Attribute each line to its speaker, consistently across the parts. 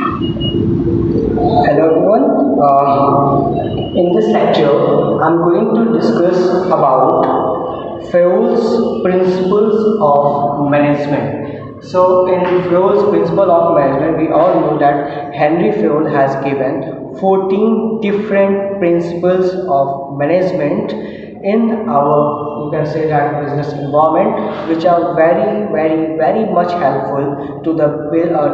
Speaker 1: Hello everyone. In this lecture, I'm going to discuss about Fayol's principles of management. So, in Fayol's principle of management, we all know that Henry Fayol has given 14 different principles of management in our, you can say that, business environment, which are very much helpful to the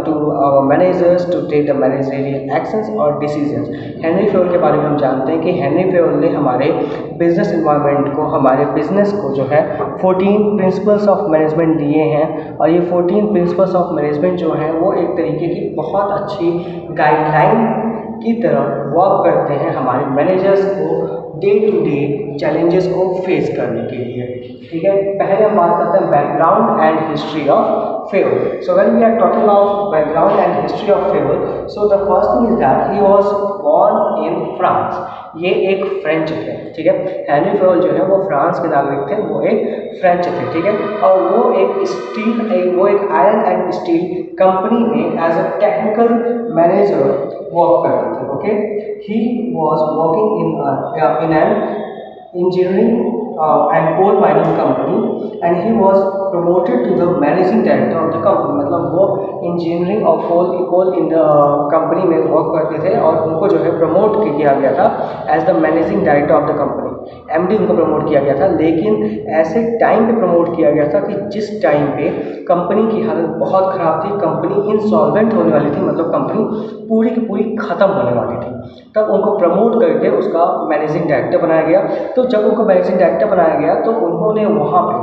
Speaker 1: to our managers to take the managerial actions और decisions. Henry Fayol के बारे में हम जानते हैं कि Henry Fayol ने हमारे बिजनेस इन्वायरमेंट को, हमारे बिजनेस को जो है 14 प्रिंसिपल्स ऑफ मैनेजमेंट दिए हैं, और ये 14 प्रिंसिपल्स ऑफ मैनेजमेंट जो हैं वो एक तरीके की बहुत अच्छी गाइडलाइन की तरह वर्क करते हैं हमारे मैनेजर्स को डे टू डे चैलेंजेस को फेस करने के लिए। ठीक है, पहले हम बात करते हैं background and history of Fayol. So when we are talking of background and history of Fayol, so the first thing is that he was born in France. ये एक फ्रेंच थे, ठीक है। हेनरी फेयोल जो है वो फ्रांस के नागरिक थे, वो एक फ्रेंच थे, ठीक है। और वो एक आयरन एंड स्टील कंपनी में as a technical manager work करते थे। Okay, he was working in an engineering and coal mining company, and he was promoted to the managing director of the company. मतलब वो engineering और कोल in the company में work करते थे और उनको जो है प्रमोट किया गया था as the managing director of the company. MD उनको प्रमोट किया गया था, लेकिन ऐसे टाइम पे प्रमोट किया गया था कि जिस टाइम पे कंपनी की हालत बहुत ख़राब थी, कंपनी इंसॉल्वेंट होने वाली थी, मतलब कंपनी पूरी की पूरी ख़त्म होने वाली थी। तब उनको प्रमोट करके उसका मैनेजिंग डायरेक्टर बनाया गया। तो जब उनको मैनेजिंग डायरेक्टर बनाया गया तो उन्होंने वहाँ पे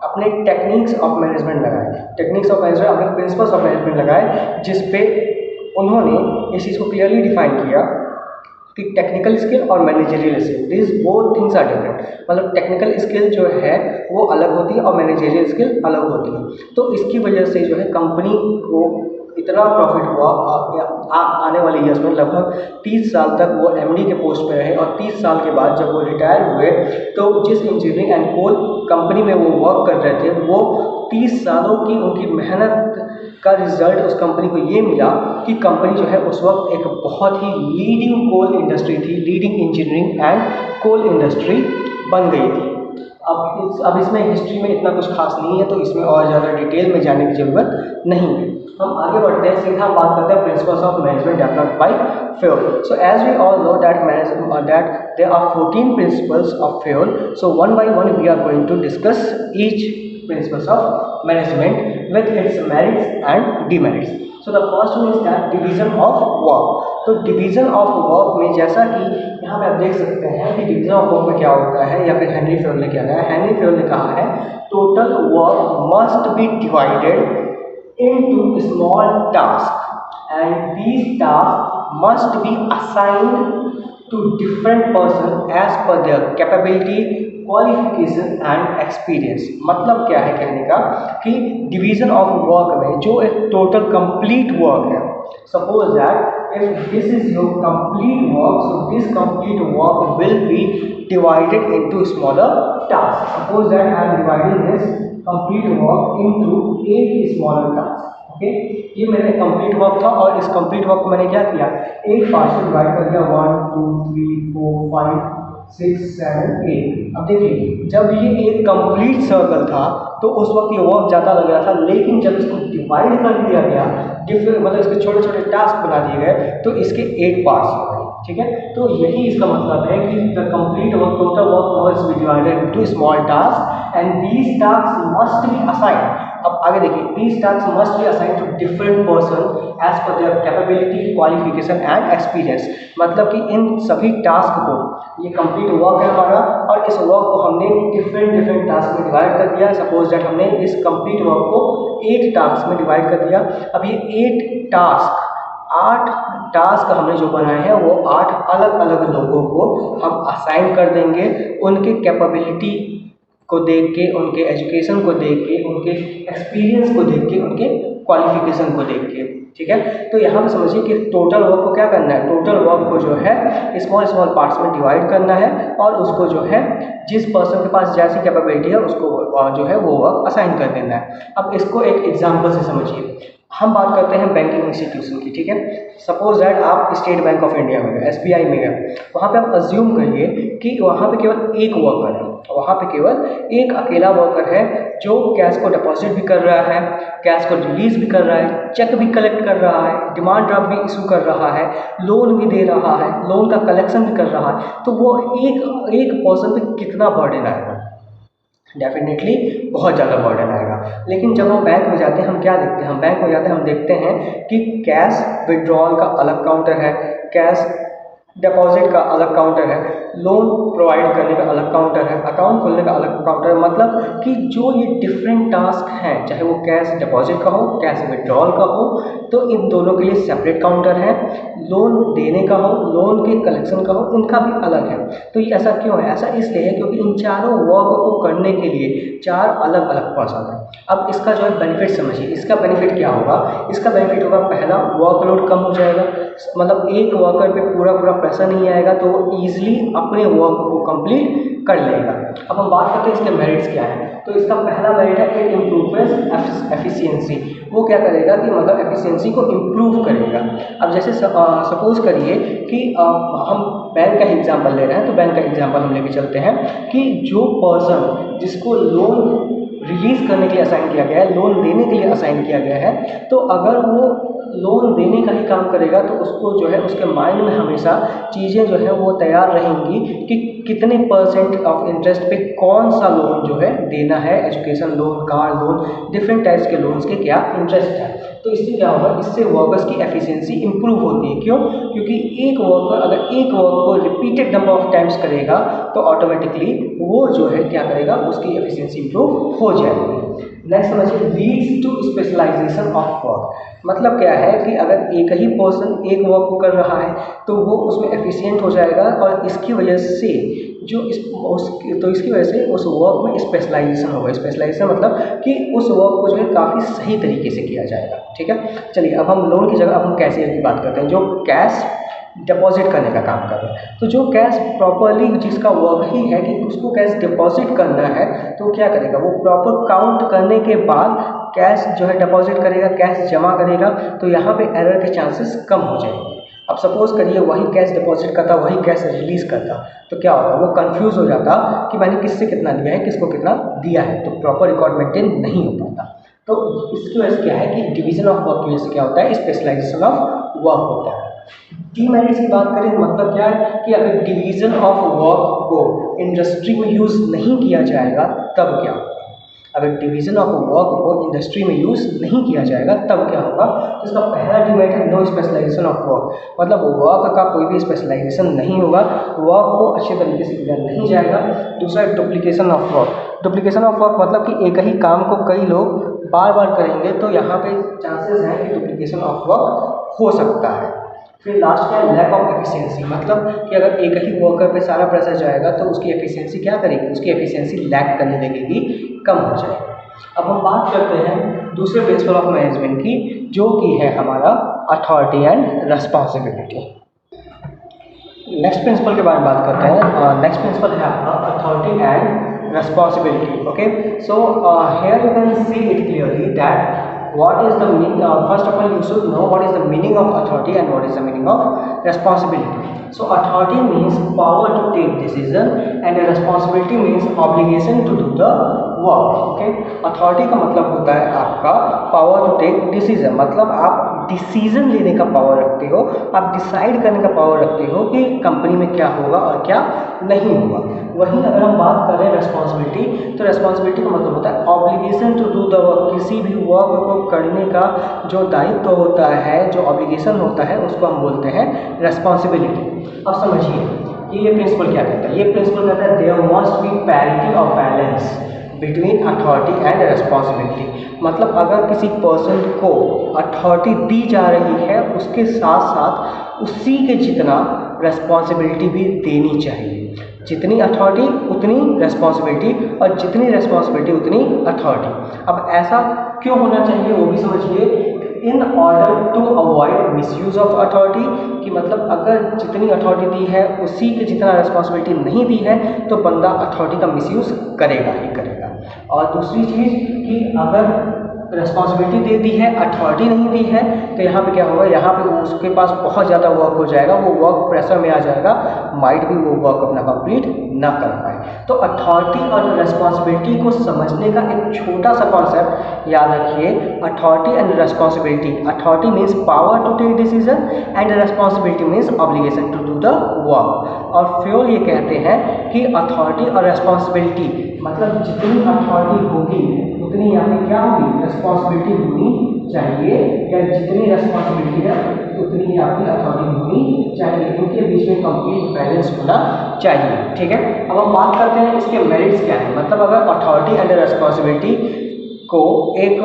Speaker 1: अपने टेक्निक्स ऑफ मैनेजमेंट अपने प्रिंसिपल्स ऑफ मैनेजमेंट लगाए, जिस पे उन्होंने इस चीज़ को क्लियरली डिफाइन किया कि टेक्निकल स्किल और managerial skill, this both things are different. मतलब टेक्निकल स्किल जो है वो अलग होती है और मैनेजरियल स्किल अलग होती है। तो इसकी वजह से जो है कंपनी को इतना प्रॉफिट हुआ, आने वाले ईयर्स में लगभग 30 साल तक वो एमडी के पोस्ट पे रहे, और 30 साल के बाद जब वो रिटायर हुए तो जिस इंजीनियरिंग एंड कोल कंपनी में वो वर्क कर रहे थे, वो 30 सालों की उनकी मेहनत का रिजल्ट उस कंपनी को ये मिला कि कंपनी जो है उस वक्त एक बहुत ही लीडिंग कोल इंडस्ट्री थी, leading engineering and coal industry बन गई थी। अब इसमें हिस्ट्री में इतना कुछ खास नहीं है, तो इसमें और ज़्यादा डिटेल में जाने की ज़रूरत नहीं है। हम आगे बढ़ते हैं, सीधा हम बात करते हैं principles of management developed by Fayol. So as we all know that there are 14 principles of Fayol. So one by one we are going to discuss each principles of management with its merits and demerits. So the first one is that division of work. तो division of work में, जैसा कि यहाँ पे आप देख सकते हैं कि डिवीजन ऑफ वर्क में क्या होता है, या फिर हेनरी फेयोल ने क्या कहा है। हेनरी फेयोल ने कहा है total work must be divided into small tasks, and these tasks must be assigned to different person as per their capability, qualification and experience. मतलब क्या है कहने का कि डिवीजन ऑफ वर्क में जो एक टोटल कंप्लीट वर्क है, suppose that if this is your complete work, so this complete work will be divided into smaller tasks. Suppose that I am dividing this complete work into 8 smaller tasks. Okay, ये मेरा complete work था, और इस complete work को मैंने क्या किया, 8 parts में डिवाइड कर दिया, 1 2 3 4 5 6 7 8। अब देखिए, जब ये एक कंप्लीट सर्कल था तो उस वक्त ये वर्क ज़्यादा लग रहा था, लेकिन जब इसको डिवाइड कर दिया गया, डिफरेंट मतलब इसके छोटे छोटे टास्क बना दिए गए, तो इसके 8 पार्ट्स हो गए। ठीक है, तो यही इसका मतलब है कि the complete work, total work must be divided into small task and these task must be assigned. अब आगे देखिए, these task must be assigned to different person as per their capability, qualification and experience. मतलब कि इन सभी task को, ये complete work है हमारा, और इस वर्क को हमने डिफरेंट टास्क में डिवाइड कर दिया। सपोज दैट हमने इस कंप्लीट वर्क को 8 टास्क में डिवाइड कर दिया। अब ये 8 टास्क हमने जो बनाए हैं वो 8 अलग अलग लोगों को हम असाइन कर देंगे, उनके कैपेबिलिटी को देख के, उनके एजुकेशन को देख के, उनके एक्सपीरियंस को देख के, उनके क्वालिफिकेशन को देख के। ठीक है, तो यहाँ पे समझिए कि टोटल वर्क को क्या करना है, टोटल वर्क को जो है स्मॉल पार्ट्स में डिवाइड करना है, और उसको जो है जिस पर्सन के पास जैसी कैपेबिलिटी है उसको जो है वो वर्क असाइन कर देना है। अब इसको एक एग्जांपल से समझिए। हम बात करते हैं बैंकिंग इंस्टीट्यूशन की, ठीक है। सपोज दैट आप स्टेट बैंक ऑफ इंडिया में गए, एसबीआई में गए, वहाँ पे आप अज्यूम करिए कि वहाँ पे केवल एक वर्कर है, वहाँ पे केवल एक अकेला वर्कर है जो कैश को डिपॉजिट भी कर रहा है, कैश को रिलीज भी कर रहा है, चेक भी कलेक्ट कर रहा है, डिमांड ड्राफ्ट भी इशू कर रहा है, लोन भी दे रहा है, लोन का कलेक्शन भी कर रहा है। तो वो एक पर्सन पे कितना बर्डन आएगा? डेफिनेटली बहुत ज़्यादा बर्डन आएगा। लेकिन जब हम बैंक में जाते हैं, हम क्या देखते हैं? हम बैंक में जाते हैं, हम देखते हैं कि कैश विड्रॉल का अलग काउंटर है, कैश डिपॉजिट का अलग काउंटर है, लोन प्रोवाइड करने का अलग काउंटर है, अकाउंट खोलने का अलग काउंटर है। मतलब कि जो ये डिफरेंट टास्क हैं, चाहे वो कैश डिपॉजिट का हो, कैश विड्रॉल का हो, तो इन दोनों के लिए सेपरेट काउंटर है। लोन देने का हो, लोन के कलेक्शन का हो, इनका भी अलग है। तो ये ऐसा क्यों है? ऐसा इसलिए है क्योंकि इन चारों वर्क को करने के लिए चार अलग अलग पर्सन हैं। अब इसका जो है बेनिफिट समझिए। इसका बेनिफिट क्या होगा? इसका बेनिफिट होगा, पहला, वर्कलोड कम हो जाएगा। मतलब एक वर्कर पे पूरा पैसा नहीं आएगा, तो वो ईजिली अपने वर्क को कंप्लीट कर लेगा। अब हम बात करते हैं इसके मेरिट्स क्या है। तो इसका पहला मेरिट है, इट इम्प्रूव्स एफिशिएंसी। वो क्या करेगा कि मतलब एफिशिएंसी को इम्प्रूव करेगा। अब जैसे सपोज करिए कि हम बैंक का एग्जांपल ले रहे हैं, तो बैंक का एग्जांपल हम लेके चलते हैं कि जो पर्सन जिसको लोन रिलीज करने के लिए असाइन किया गया है, लोन देने के लिए असाइन किया गया है, तो अगर वो लोन देने का ही काम करेगा तो उसको जो है उसके माइंड में हमेशा चीज़ें जो है वो तैयार रहेंगी कि कितने % ऑफ इंटरेस्ट पे कौन सा लोन जो है देना है, education loan, car loan, different types के लोन्स के क्या इंटरेस्ट है। तो इससे क्या होगा? इससे वर्कर्स की एफिशिएंसी इंप्रूव होती है। क्यों? क्योंकि एक वर्कर अगर एक वर्क को रिपीटेड नंबर ऑफ टाइम्स करेगा तो ऑटोमेटिकली वो जो है क्या करेगा, उसकी एफिशिएंसी इंप्रूव हो जाएगी। नेक्स्ट समझिए, leads to specialisation of work. मतलब क्या है कि अगर एक ही पर्सन एक वर्क को कर रहा है तो वो उसमें एफिशिएंट हो जाएगा, और इसकी वजह से इसकी वजह से उस वर्क में स्पेशलाइजेशन होगा। स्पेशलाइजेशन मतलब कि उस वर्क को जो है काफ़ी सही तरीके से किया जाएगा। ठीक है, चलिए अब हम लोन की जगह अब हम कैशियर की बात करते हैं, जो कैश डिपॉजिट करने का काम कर रहे हैं। तो जो कैश प्रॉपरली, जिसका वर्क ही है कि उसको कैश डिपॉजिट करना है, तो क्या करेगा? वो प्रॉपर काउंट करने के बाद कैश जो है डिपॉजिट करेगा, कैश जमा करेगा, तो यहाँ पे एरर के चांसेस कम हो जाएंगे। अब सपोज करिए वही कैश डिपॉजिट करता, वही कैश रिलीज करता, तो क्या होगा? वो कंफ्यूज हो जाता कि मैंने किससे कितना लिया है, किसको कितना दिया है, तो प्रॉपर रिकॉर्ड मेंटेन नहीं हो पाता। तो इसकी वजह से क्या है कि डिवीजन ऑफ वर्क की वजह से क्या होता है? स्पेशलाइजेशन ऑफ वर्क होता है। डीमेरिट्स की बात करें, मतलब क्या है कि अगर डिवीजन ऑफ वर्क को इंडस्ट्री में यूज़ नहीं किया जाएगा तब क्या होगा? अगर डिवीजन ऑफ वर्क को इंडस्ट्री में यूज़ नहीं किया जाएगा तब क्या होगा? तो इसका पहला डिमेरिट है, नो स्पेशलाइजेशन ऑफ वर्क। मतलब वर्क का कोई भी स्पेशलाइजेशन नहीं होगा, वर्क को अच्छे तरीके से किया नहीं जाएगा। दूसरा, duplication of work. Duplication of work मतलब कि एक ही काम को कई लोग बार बार करेंगे, तो यहाँ पे चांसेस हैं कि डुप्लीकेशन ऑफ वर्क हो सकता है। फिर लास्ट क्या है? Lack of efficiency. मतलब कि अगर एक ही वर्कर पे सारा प्रेशर जाएगा तो उसकी एफिशिएंसी क्या करेगी? उसकी एफिशिएंसी लैक करने लगेगी, कम हो जाएगी। अब हम बात करते हैं दूसरे प्रिंसिपल ऑफ मैनेजमेंट की, जो कि है हमारा authority and responsibility. Next principle के बारे में बात करते हैं। नेक्स्ट प्रिंसिपल है आपका authority and responsibility. Okay, so here you can see it clearly that what is the meaning, first of all you should know what is the meaning of authority and what is the meaning of responsibility. So authority means power to take decision and responsibility means obligation to do the work. Okay, authority का मतलब होता है आपका power to take decision, मतलब आप decision लेने का power रखते हो, आप डिसाइड करने का पावर रखते हो कि कंपनी में क्या होगा और क्या नहीं होगा। वहीं अगर हम बात करें रेस्पॉन्सिबिलिटी, तो रेस्पॉन्सिबिलिटी का मतलब होता है obligation to do the work. किसी भी वर्क को करने का जो दायित्व होता है, जो ऑब्लिगेशन होता है, उसको हम बोलते हैं रेस्पॉन्सिबिलिटी। अब समझिए कि ये प्रिंसिपल क्या कहता है? ये प्रिंसिपल कहता है there must be parity of balance between authority and responsibility. मतलब अगर किसी पर्सन को अथॉरिटी दी जा रही है, उसके साथ साथ उसी के जितना रेस्पॉन्सिबिलिटी भी देनी चाहिए। जितनी अथॉरिटी उतनी रेस्पॉन्सिबिलिटी, और जितनी रेस्पॉन्सिबिलिटी उतनी अथॉरिटी। अब ऐसा क्यों होना चाहिए वो भी समझिए। In order to avoid misuse of authority, कि मतलब अगर जितनी अथॉरिटी दी है उसी के जितना रेस्पॉन्सिबिलिटी नहीं दी है तो बंदा अथॉरिटी का मिसयूज करेगा ही करेगा। और दूसरी चीज़ कि अगर रिस्पॉन्सिबिलिटी दे दी है, अथॉरिटी नहीं दी है, तो यहाँ पे क्या होगा, यहाँ पे उसके पास बहुत ज़्यादा वर्क हो जाएगा, वो वर्क प्रेशर में आ जाएगा, माइट भी वो वर्क अपना कंप्लीट ना कर पाए। तो अथॉरिटी और रिस्पॉन्सिबिलिटी को समझने का एक छोटा सा कॉन्सेप्ट याद रखिए, authority and responsibility. Authority means power to take decision and responsibility means obligation to do the work. और फ्योल ये कहते हैं कि अथॉरिटी और रिस्पॉन्सिबिलिटी मतलब जितनी अथॉरिटी होगी उतनी यहाँ पे क्या होगी, रिस्पॉन्सिबिलिटी होनी चाहिए, या जितनी रिस्पॉन्सिबिलिटी है उतनी आपकी अथॉरिटी होनी चाहिए, इनके बीच में कंप्लीट बैलेंस होना चाहिए। ठीक है, अब हम बात करते हैं इसके मेरिट्स क्या है। मतलब अगर अथॉरिटी एंड रिस्पॉन्सिबिलिटी को एक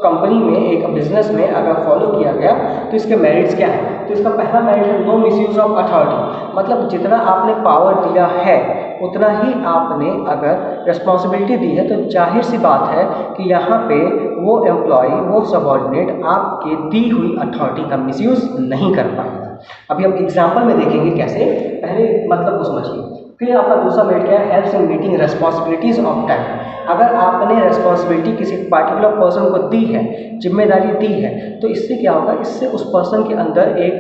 Speaker 1: कंपनी में, एक बिजनेस में अगर फॉलो किया गया तो इसके मेरिट्स क्या है। तो इसका पहला मेरिट है नो मिसयूज ऑफ अथॉरिटी। मतलब जितना आपने पावर दिया है उतना ही आपने अगर रिस्पॉन्सिबिलिटी दी है, तो जाहिर सी बात है कि यहाँ पे वो एम्प्लॉय, वो सबॉर्डिनेट आपके दी हुई अथॉरिटी का मिसयूज नहीं कर पाएगा। अभी हम एग्जाम्पल में देखेंगे कैसे, पहले मतलब को समझिए। फिर आपका दूसरा मेरिट क्या है, helps in meeting responsibilities of time. अगर आपने रिस्पॉन्सिबिलिटी किसी पार्टिकुलर पर्सन को दी है, जिम्मेदारी दी है, तो इससे क्या होगा, इससे उस पर्सन के अंदर एक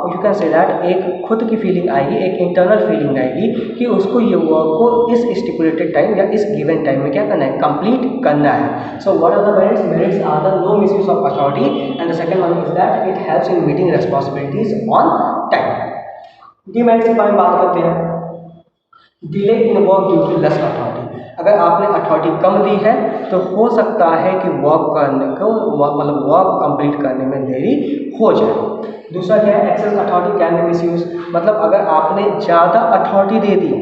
Speaker 1: यू कैन से दैट एक खुद की फीलिंग आएगी, एक इंटरनल फीलिंग आएगी कि उसको ये वर्क को इस स्टिपुलेटेड टाइम या इस गिवन टाइम में क्या करना है, कंप्लीट करना है। So what are the merits? Merits are the no misuse of authority and the second one is that it helps in meeting responsibilities on time. Demerits के बारे में बात करते हैं। Delay in work due to less authority. अगर आपने authority कम दी है तो हो सकता है कि वर्क करने को मतलब वर्क कंप्लीट करने में देरी हो जाए। दूसरा क्या है, excess authority can be misuse. मतलब अगर आपने ज़्यादा अथॉरिटी दे दी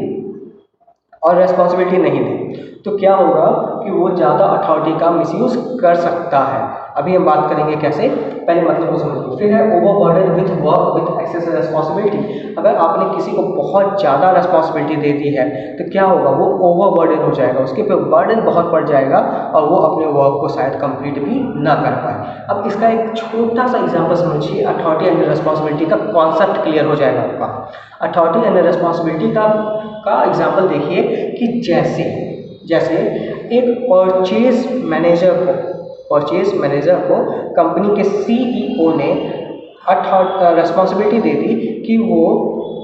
Speaker 1: और रिस्पॉन्सिबिलिटी नहीं दी तो क्या होगा कि वो ज़्यादा अथॉरिटी का मिसयूज कर सकता है। अभी हम बात करेंगे कैसे, पहले मतलब को समझिए। फिर है overburden with work with access responsibility. अगर आपने किसी को बहुत ज़्यादा रिस्पॉन्सिबिलिटी दे दी है तो क्या होगा, वो ओवरबर्डन हो जाएगा, उसके पे बर्डन बहुत पड़ जाएगा और वो अपने वर्क को शायद कंप्लीट भी ना कर पाए। अब इसका एक छोटा सा एग्जांपल समझिए, अथॉरिटी एंड रिस्पॉन्सिबिलिटी का कॉन्सेप्ट क्लियर हो जाएगा आपका। अथॉरिटी एंड रिस्पॉन्सिबिलिटी का एग्जाम्पल देखिए कि जैसे एक परचेज मैनेजर को कंपनी के सीईओ ने रिस्पॉन्सिबिलिटी दे दी कि वो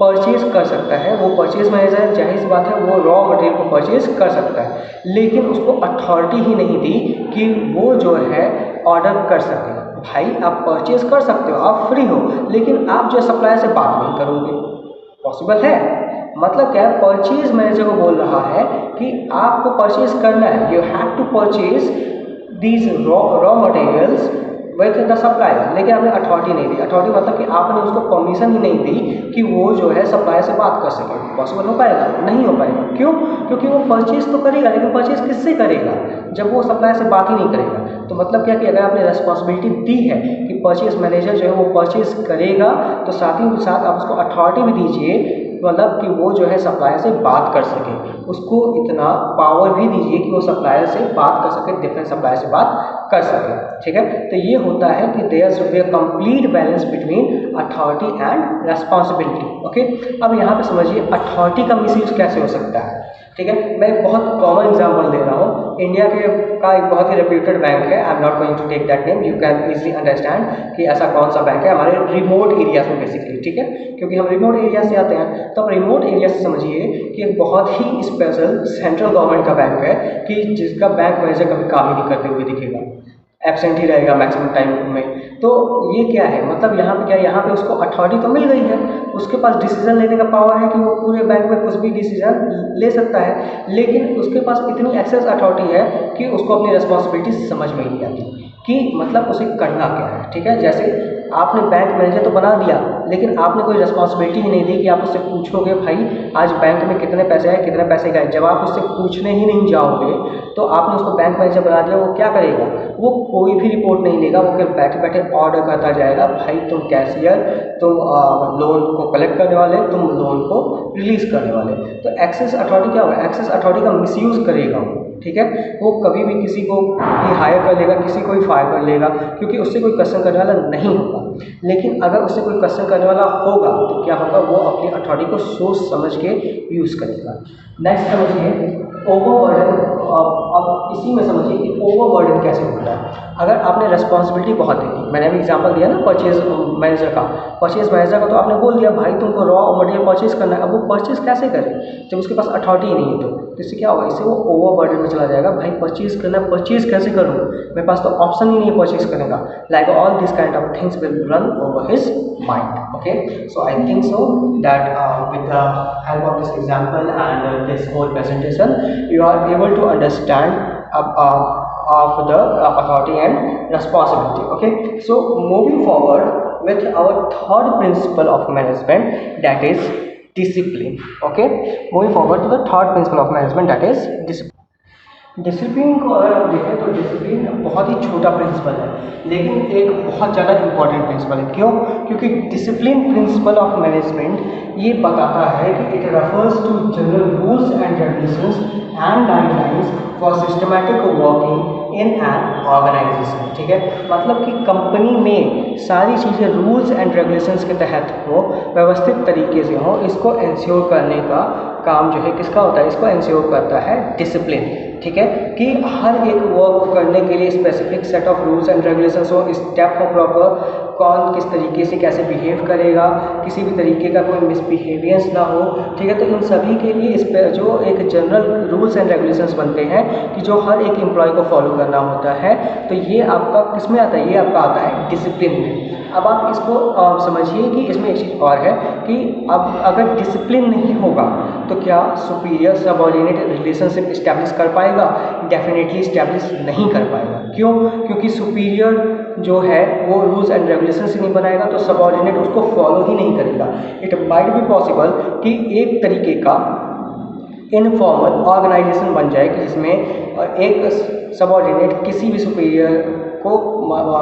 Speaker 1: परचेज कर सकता है। वो परचेज मैनेजर, जाहिर सी बात है, वो रॉ मटेरियल को परचेज कर सकता है, लेकिन उसको अथॉरिटी ही नहीं दी कि वो जो है ऑर्डर कर सके। भाई आप परचेज कर सकते हो, आप फ्री हो, लेकिन आप जो सप्लायर से बात नहीं करोगे, पॉसिबल है? मतलब क्या है, परचेज मैनेजर को बोल रहा है कि आपको परचेज करना है, you have to purchase these raw materials with the supplier, लेकिन आपने अथॉरिटी नहीं दी। अथॉरिटी मतलब कि आपने उसको परमिशन ही नहीं दी कि वो जो है सप्लायर से बात कर सके। पॉसिबल हो पाएगा? नहीं हो पाएगा। क्यों? क्योंकि वो परचेज तो करेगा, लेकिन परचेज किससे करेगा जब वो सप्लायर से बात ही नहीं करेगा। तो मतलब क्या कि अगर आपने रिस्पॉन्सिबिलिटी दी है कि परचेज मैनेजर जो है वो परचेज करेगा, तो साथ ही साथ आप उसको अथॉरिटी भी दीजिए, मतलब कि वो जो है सप्लायर से बात कर सके, उसको इतना पावर भी दीजिए कि वो सप्लायर से बात कर सके, डिफरेंट सप्लायर से बात कर सके। ठीक है, तो ये होता है कि there should be a complete balance between authority and responsibility. Okay, अब यहाँ पे समझिए अथॉरिटी का मिसयूज कैसे हो सकता है। ठीक है, मैं एक बहुत कॉमन एग्जांपल दे रहा हूँ। इंडिया का एक बहुत ही रेप्यूटेड बैंक है, I am not going to take that name, you can easily understand कि ऐसा कौन सा बैंक है हमारे रिमोट एरियाज में बेसिकली। ठीक है, क्योंकि हम रिमोट एरिया से आते हैं, तो आप रिमोट एरिया से समझिए कि एक बहुत ही स्पेशल सेंट्रल गवर्नमेंट का बैंक है कि जिसका बैंक मैनेजर कभी काम ही नहीं करते हुए दिखेगा, एब्सेंट ही रहेगा मैक्सिमम टाइम में। तो ये क्या है, मतलब यहाँ पे क्या है, यहाँ पे उसको अथॉरिटी तो मिल गई है, उसके पास डिसीजन लेने का पावर है कि वो पूरे बैंक में कुछ भी डिसीजन ले सकता है, लेकिन उसके पास इतनी एक्सेस अथॉरिटी है कि उसको अपनी रिस्पॉन्सिबिलिटी समझ में नहीं आती कि मतलब उसे करना क्या है। ठीक है, जैसे आपने बैंक मैनेजर तो बना दिया, लेकिन आपने कोई रिस्पॉन्सिबिलिटी ही नहीं दी कि आप उससे पूछोगे भाई आज बैंक में कितने पैसे हैं, कितने पैसे गए। जब आप उससे पूछने ही नहीं जाओगे तो आपने उसको बैंक मैनेजर बना दिया, वो क्या करेगा, वो कोई भी रिपोर्ट नहीं लेगा, वो फिर बैठे बैठे ऑर्डर करता जाएगा, भाई तुम कैशियर, तुम लोन को कलेक्ट करने वाले, तुम लोन को रिलीज करने वाले। तो एक्सेस अथॉरिटी क्या होगा, एक्सेस अथॉरिटी का मिसयूज करेगा। ठीक है, वो कभी भी किसी को भी हायर कर लेगा, किसी को भी फायर कर लेगा, क्योंकि उससे कोई क्वेश्चन करने वाला नहीं होगा। लेकिन अगर उससे कोई क्वेश्चन करने वाला होगा तो क्या होगा, वो अपनी अथॉरिटी को सोच समझ के यूज़ करेगा। नेक्स्ट समझिए ओवरबर्डन। अब इसी में समझिए कि ओवरबर्डन कैसे होता है। अगर आपने रिस्पॉन्सिबिलिटी बहुत दे दी, मैंने अभी एग्जांपल दिया ना परचेज मैनेजर का, तो आपने बोल दिया भाई तुमको रॉ मटेरियल परचेज करना है, अब वो परचेज कैसे करे जब उसके पास अथॉरिटी ही नहीं है। तो इससे क्या होगा, इससे वो ओवरबर्डन में चला जाएगा, भाई परचेज करना है, परचेज कैसे करूँ, मेरे पास तो ऑप्शन ही नहीं है परचेज करने का, like all this kind of things will run over his mind. Okay, so I think so that with the help of this example and this whole presentation you are able to understand of the authority and responsibility. Okay, so moving forward with our third principle of management, that is discipline. Okay, moving forward to the third principle of management, that is discipline. Discipline को अगर हम देखें तो discipline बहुत ही छोटा principal है, लेकिन एक बहुत ज़्यादा इंपॉर्टेंट प्रिंसिपल है। क्यों? क्योंकि डिसिप्लिन प्रिंसिपल ऑफ मैनेजमेंट ये बताता है कि it refers to general rules and regulations and guidelines for systematic working in an organisation. ठीक है, मतलब कि कंपनी में सारी चीज़ें रूल्स एंड रेगुलेशंस के तहत हो, व्यवस्थित तरीके से हो, इसको इंश्योर करने का काम जो है किसका होता है, इसको इंश्योर करता है डिसिप्लिन। ठीक है, कि हर एक वर्क करने के लिए specific set of rules and regulations हो, स्टेप हो प्रॉपर, कौन किस तरीके से कैसे बिहेव करेगा, किसी भी तरीके का कोई मिसबिहेवियंस ना हो। ठीक है, तो इन सभी के लिए इस पर जो एक जनरल रूल्स एंड रेगुलेशंस बनते हैं कि जो हर एक एम्प्लॉय को फॉलो करना होता है, तो ये आपका किस में आता है, ये आपका आता है डिसिप्लिन में। अब आप इसको समझिए कि इसमें एक चीज़ और है कि अब अगर डिसिप्लिन नहीं होगा तो क्या सुपीरियर सबऑर्डिनेट रिलेशनशिप इस्टेब्लिश कर पाएगा? डेफिनेटली इस्टेब्लिश नहीं कर पाएगा। क्यों? क्योंकि सुपीरियर जो है वो रूल्स एंड रेगुलेशन से नहीं बनाएगा तो सबऑर्डिनेट उसको फॉलो ही नहीं करेगा। इट माइट बी पॉसिबल कि एक तरीके का इनफॉर्मल ऑर्गेनाइजेशन बन जाए कि जिसमें एक सबऑर्डिनेट किसी भी सुपीरियर को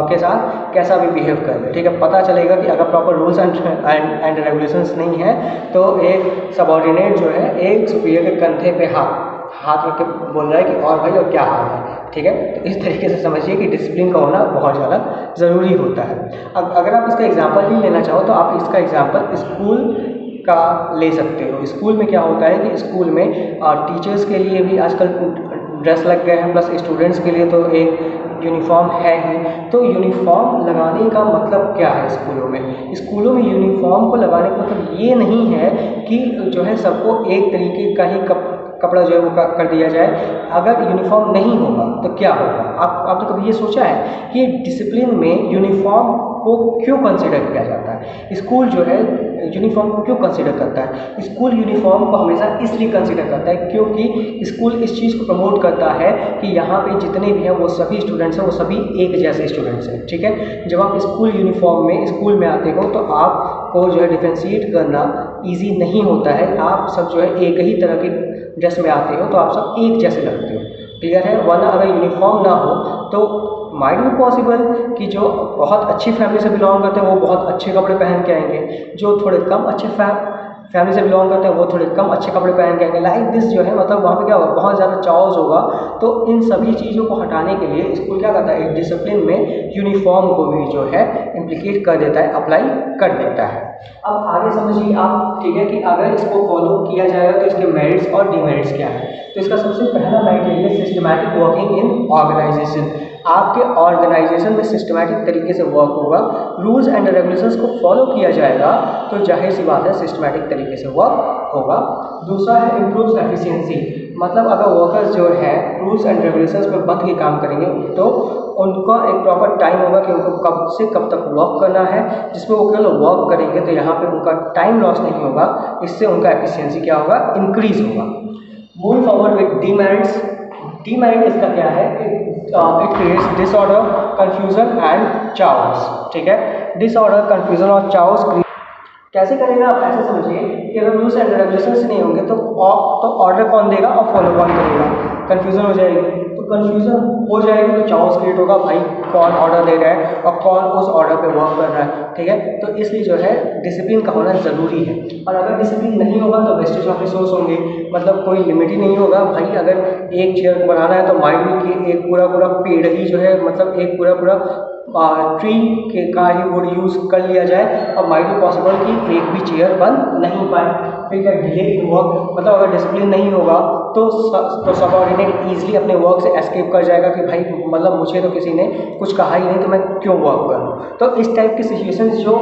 Speaker 1: के साथ कैसा भी बिहेव कर ले। ठीक है, पता चलेगा कि अगर प्रॉपर रूल्स एंड रेगुलेशंस नहीं है तो एक सबऑर्डिनेट जो है एक सुपीरियर के कंधे पे हाथ रख के बोल रहा है कि और भाई और क्या हाल है। ठीक है, तो इस तरीके से समझिए कि डिसिप्लिन का होना बहुत ज़्यादा ज़रूरी होता है। अब अगर आप इसका एग्जाम्पल ही लेना चाहो तो आप इसका एग्जाम्पल स्कूल का ले सकते हो। स्कूल में क्या होता है कि स्कूल में टीचर्स के लिए भी आजकल ड्रेस लग गए हैं, प्लस स्टूडेंट्स के लिए तो एक यूनिफॉर्म है ही। तो यूनिफॉर्म लगाने का मतलब क्या है स्कूलों में? स्कूलों में यूनिफॉर्म को लगाने का मतलब ये नहीं है कि जो है सबको एक तरीके का ही कपड़ा जो है वो कर दिया जाए। अगर यूनिफॉर्म नहीं होगा तो क्या होगा? आप तो कभी ये सोचा है कि डिसिप्लिन में यूनिफॉर्म को क्यों कंसिडर किया जाता है? स्कूल जो है यूनिफॉर्म को क्यों कंसिडर करता है? स्कूल यूनिफॉर्म को हमेशा इसलिए कंसिडर करता है क्योंकि स्कूल इस चीज़ को प्रमोट करता है कि यहाँ पे जितने भी हैं वो सभी स्टूडेंट्स हैं, वो सभी एक जैसे स्टूडेंट्स हैं। ठीक है, जब आप स्कूल यूनिफॉर्म में स्कूल में आते हो तो आपको जो है डिफ्रेंशिएट करना ईजी नहीं होता है। आप सब जो है एक ही तरह के ड्रेस में आते हो तो आप सब एक जैसे लगते हो। क्लियर है? वरना अगर यूनिफॉर्म ना हो तो माइट बी पॉसिबल कि जो बहुत अच्छी फैमिली से बिलोंग करते हैं वो बहुत अच्छे कपड़े पहन के आएंगे, जो थोड़े कम अच्छे फैमिली से बिलोंग करते हैं वो थोड़े कम अच्छे कपड़े पहन के आएंगे। लाइक दिस जो है मतलब वहाँ पे क्या होगा, बहुत ज़्यादा चाओस होगा। तो इन सभी चीज़ों को हटाने के लिए स्कूल क्या करता है, डिसिप्लिन में यूनिफॉर्म को भी जो है इम्प्लीकेट कर देता है, अप्लाई कर देता है। अब आगे समझिए आप, ठीक है, कि अगर इसको फॉलो किया जाएगा तो इसके मेरिट्स और डिमेरिट्स क्या है। तो इसका सबसे पहला मेरिट है सिस्टमैटिक वर्किंग इन ऑर्गेनाइजेशन। आपके ऑर्गेनाइजेशन में सिस्टमैटिक तरीके से वर्क होगा, रूल्स एंड रेगुलेशंस को फॉलो किया जाएगा तो जाहिर सी बात है सिस्टमैटिक तरीके से वर्क होगा। दूसरा है इम्प्रूव्स एफिशिएंसी, मतलब अगर वर्कर्स जो है रूल्स एंड रेगुलेशंस में बंध के काम करेंगे तो उनका एक प्रॉपर टाइम होगा कि उनको कब से कब तक वर्क करना है, जिसमें वो केवल वर्क करेंगे तो यहाँ पे उनका टाइम लॉस नहीं होगा, इससे उनका एफिशिएंसी क्या होगा, इंक्रीज होगा। Moving forward with demerits. Demerit इसका क्या है, it creates disorder, confusion and chaos. ठीक है, डिसऑर्डर, कंफ्यूजन और चाओस कैसे करेगा? आप ऐसे समझिए कि अगर रूल्स एंड रेगुलेशंस नहीं होंगे तो ऑर्डर कौन देगा और फॉलो कौन करेगा? कंफ्यूजन हो जाएगी, तो कंफ्यूजन हो जाएगी तो चाओस क्रिएट होगा, भाई कौन ऑर्डर दे रहा है और कौन उस ऑर्डर पे वर्क कर रहा है। ठीक है, तो इसलिए जो है डिसिप्लिन का होना ज़रूरी है। और अगर डिसिप्लिन नहीं होगा तो वेस्टेज ऑफ रिसोर्स होंगे, मतलब कोई लिमिट ही नहीं होगा। भाई अगर एक चेयर को बनाना है तो माइंड में कि एक पूरा पेड़ ही जो है, मतलब एक पूरा ट्री के का ही वुड यूज़ कर लिया जाए और माइट बी पॉसिबल कि एक भी चेयर बन नहीं पाए। फिर क्या डिले इन वर्क, मतलब अगर डिसिप्लिन नहीं होगा तो सबऑर्डिनेट ईजिली अपने वर्क से एस्केप कर जाएगा कि भाई मतलब मुझे तो किसी ने कुछ कहा ही नहीं तो मैं क्यों वर्क करूँ। तो इस टाइप की सिचुएशंस जो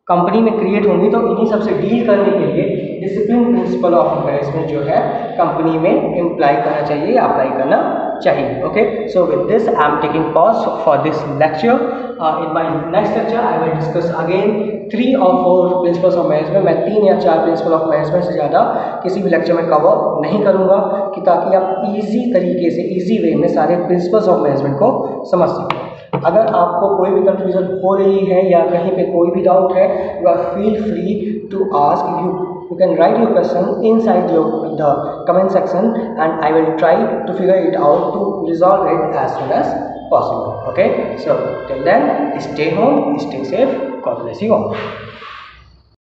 Speaker 1: कंपनी में क्रिएट होंगी, तो इन्हीं सबसे डील करने के लिए डिसिप्लिन प्रिंसिपल ऑफ मैनेजमेंट जो है कंपनी में इम्प्लाई करना चाहिए या अप्लाई करना चाहिए। Okay, so with this I am taking pause for this lecture. In my next lecture I will discuss again 3 or 4 principles of management. मैं 3 या 4 प्रिंसिपल ऑफ मैनेजमेंट से ज़्यादा किसी भी लेक्चर में कवर नहीं करूँगा कि ताकि आप ईजी तरीके से ईजी वे में सारे प्रिंसिपल्स ऑफ मैनेजमेंट को समझ सकें। अगर आपको कोई भी कंफ्यूजन हो रही है या कहीं पे कोई भी डाउट है, you are feel free to ask. You can write your question inside the comment section and I will try to figure it out to resolve it as soon as possible. Okay, so till then, stay home, stay safe, God bless you all.